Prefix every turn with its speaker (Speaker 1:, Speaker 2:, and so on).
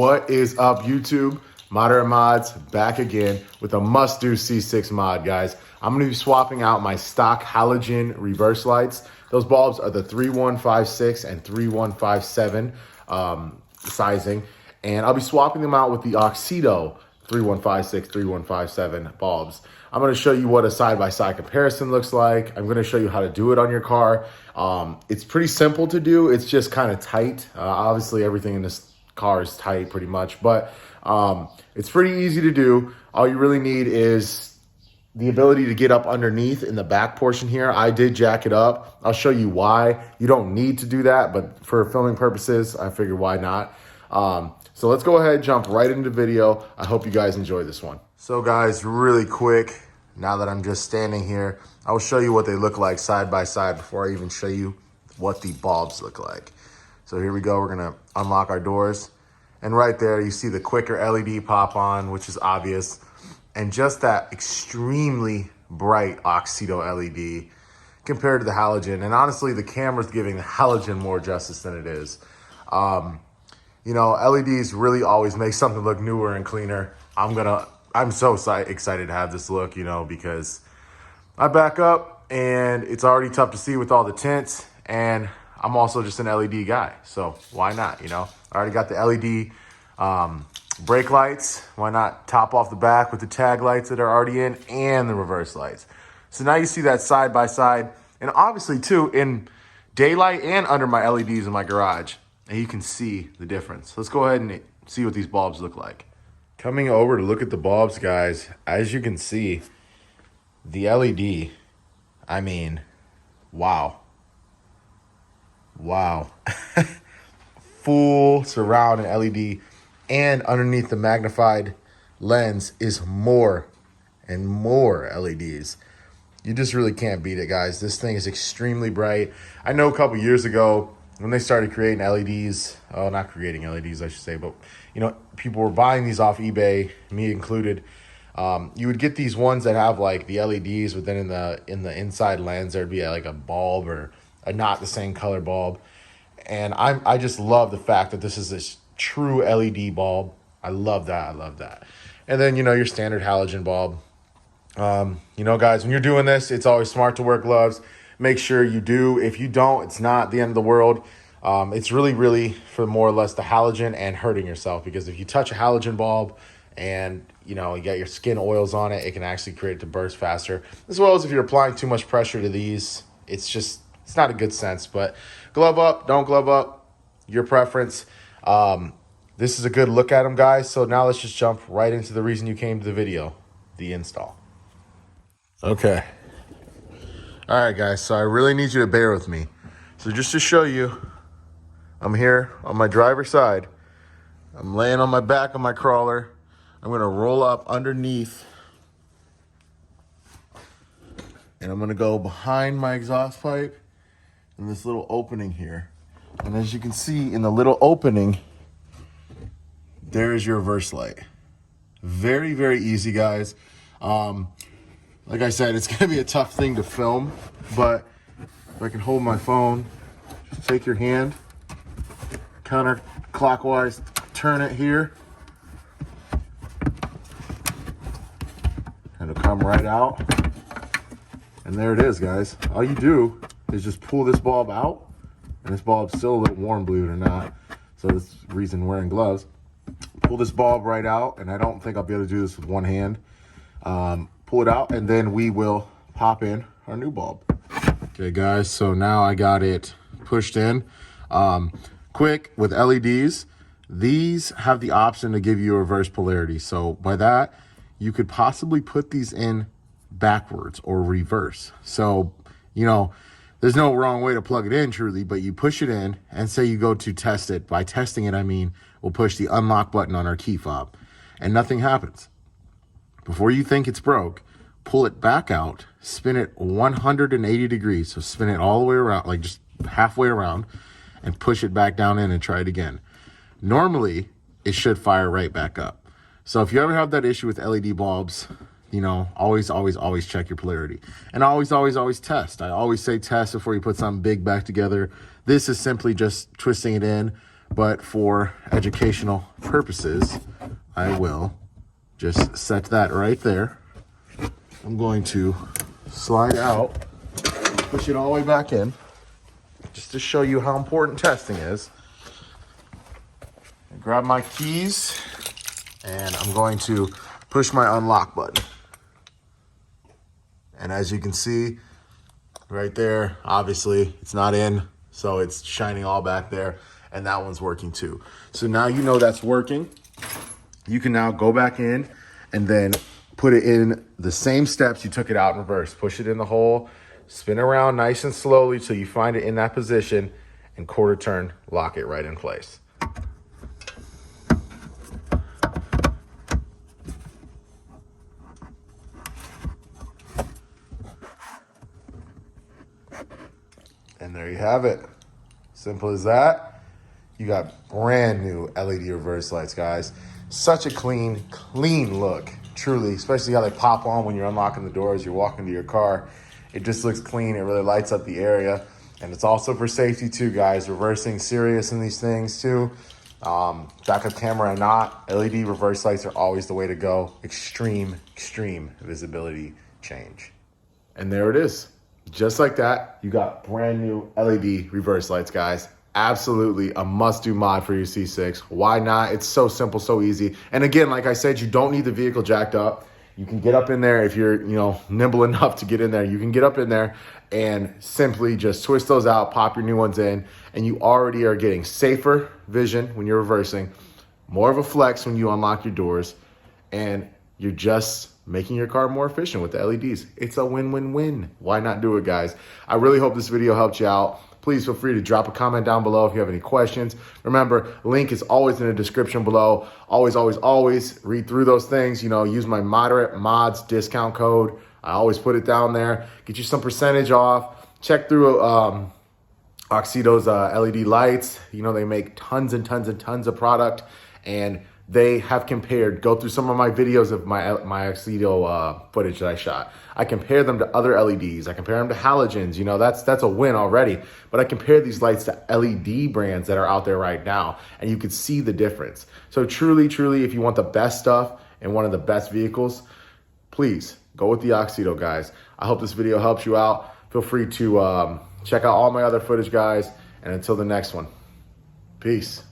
Speaker 1: What is up, YouTube? Moderate Mods back again with a must-do C6 mod, guys. I'm going to be swapping out my stock halogen reverse lights. Those bulbs are the 3156 and 3157 sizing, and I'll be swapping them out with the Auxito 3156, 3157 bulbs. I'm going to show you what a side-by-side comparison looks like. I'm going to show you how to do it on your car. It's pretty simple to do. It's just kind of tight. Obviously, everything in this car is tight pretty much, but it's pretty easy to do. All you really need is the ability to get up underneath in the back portion here. I did jack it up. I'll show you why. You don't need to do that, but for filming purposes, I figured why not. So let's go ahead, jump right into the video. I hope you guys enjoy this one. So guys, really quick, now that I'm just standing here, I will show you what they look like side by side before I even show you what the bulbs look like. So here we go, we're gonna unlock our doors. And right there, you see the quicker LED pop on, which is obvious. And just that extremely bright Auxito LED compared to the halogen. And honestly, the camera's giving the halogen more justice than it is. You know, LEDs really always make something look newer and cleaner. I'm so excited to have this look, you know, because I back up and it's already tough to see with all the tints, and I'm also just an LED guy, so why not, you know? I already got the LED brake lights. Why not top off the back with the tag lights that are already in and the reverse lights? So now you see that side by side, and obviously too, in daylight and under my LEDs in my garage, and you can see the difference. Let's go ahead and see what these bulbs look like. Coming over to look at the bulbs, guys, as you can see, the LED, I mean, wow. Wow. Full surround and LED, and underneath the magnified lens is more and more LEDs. You just really can't beat it, guys. This thing is extremely bright. I know a couple years ago when they started creating LEDs, not creating LEDs, I should say, but you know, people were buying these off eBay, me included. You would get these ones that have like the LEDs, but then in the inside lens there'd be like a bulb or a not the same color bulb. And I just love the fact that this is this true LED bulb. I love that. I love that. And then, you know, your standard halogen bulb. You know, guys, when you're doing this, it's always smart to wear gloves. Make sure you do. If you don't, it's not the end of the world. It's really for more or less the halogen and hurting yourself, because if you touch a halogen bulb and, you know, you got your skin oils on it, it can actually create it to burst faster. As well as if you're applying too much pressure to these, it's not a good sense. But glove up, don't glove up, your preference. This is a good look at them, guys. So now let's just jump right into the reason you came to the video, the install. Okay. All right, guys, so I really need you to bear with me. So just to show you, I'm here on my driver's side. I'm laying on my back on my crawler. I'm gonna roll up underneath, and I'm gonna go behind my exhaust pipe in this little opening here. And as you can see in the little opening, there's your reverse light. Very easy, guys. Like I said, it's gonna be a tough thing to film, but if I can hold my phone, just take your hand, counterclockwise, turn it here, and it'll come right out. And there it is, guys. All you do is just pull this bulb out, and this bulb's still a little warm, believe it or not. So that's the reason wearing gloves. Pull this bulb right out, and I don't think I'll be able to do this with one hand. Pull it out, and then we will pop in our new bulb. Okay, guys, so now I got it pushed in. Quick, with LEDs, these have the option to give you a reverse polarity. So by that, you could possibly put these in backwards or reverse. So, you know, there's no wrong way to plug it in, truly, but you push it in, and say you go to test it. By testing it, I mean, we'll push the unlock button on our key fob, and nothing happens. Before you think it's broke, pull it back out, spin it 180 degrees. So spin it all the way around, like just halfway around, and push it back down in and try it again. Normally, it should fire right back up. So if you ever have that issue with LED bulbs, you know, always check your polarity. And always test. I always say test before you put something big back together. This is simply just twisting it in. but for educational purposes, I will just set that right there. I'm going to slide out, push it all the way back in, just to show you how important testing is. I grab my keys, and I'm going to push my unlock button. And as you can see, right there, obviously it's not in, so it's shining all back there, and that one's working too. So now you know that's working. You can now go back in and then put it in the same steps you took it out in reverse. Push it in the hole, spin around nice and slowly till you find it in that position, and quarter turn, lock it right in place. And there you have it. Simple as that. You got brand new LED reverse lights, guys. Such a clean look, truly, especially how they pop on when you're unlocking the doors, you're walking to your car. It just looks clean. It really lights up the area. And it's also for safety too, guys. Reversing serious in these things too. Backup camera or not, LED reverse lights are always the way to go. Extreme visibility change. And there it is. Just like that, you got brand new LED reverse lights, guys. Absolutely a must-do mod for your C6. Why not? It's so simple, so easy. And again, like I said, you don't need the vehicle jacked up. You can get up in there if you're, nimble enough to get in there. You can get up in there and simply just twist those out, pop your new ones in, and you already are getting safer vision when you're reversing, more of a flex when you unlock your doors, and you're just making your car more efficient with the LEDs. It's a win-win-win. Why not do it, guys? I really hope this video helped you out. Please feel free to drop a comment down below if you have any questions. Remember, link is always in the description below. Always read through those things. Use my Moderate Mods discount code. I always put it down there. Get you some percentage off. Check through Auxito's LED lights. They make tons and tons of product, and they have compared, go through some of my videos of my Auxito footage that I shot. I compare them to other LEDs. I compare them to halogens. That's a win already. But I compare these lights to LED brands that are out there right now, and you can see the difference. So truly, if you want the best stuff and one of the best vehicles, please go with the Auxito, guys. I hope this video helps you out. Feel free to check out all my other footage, guys. And until the next one, peace.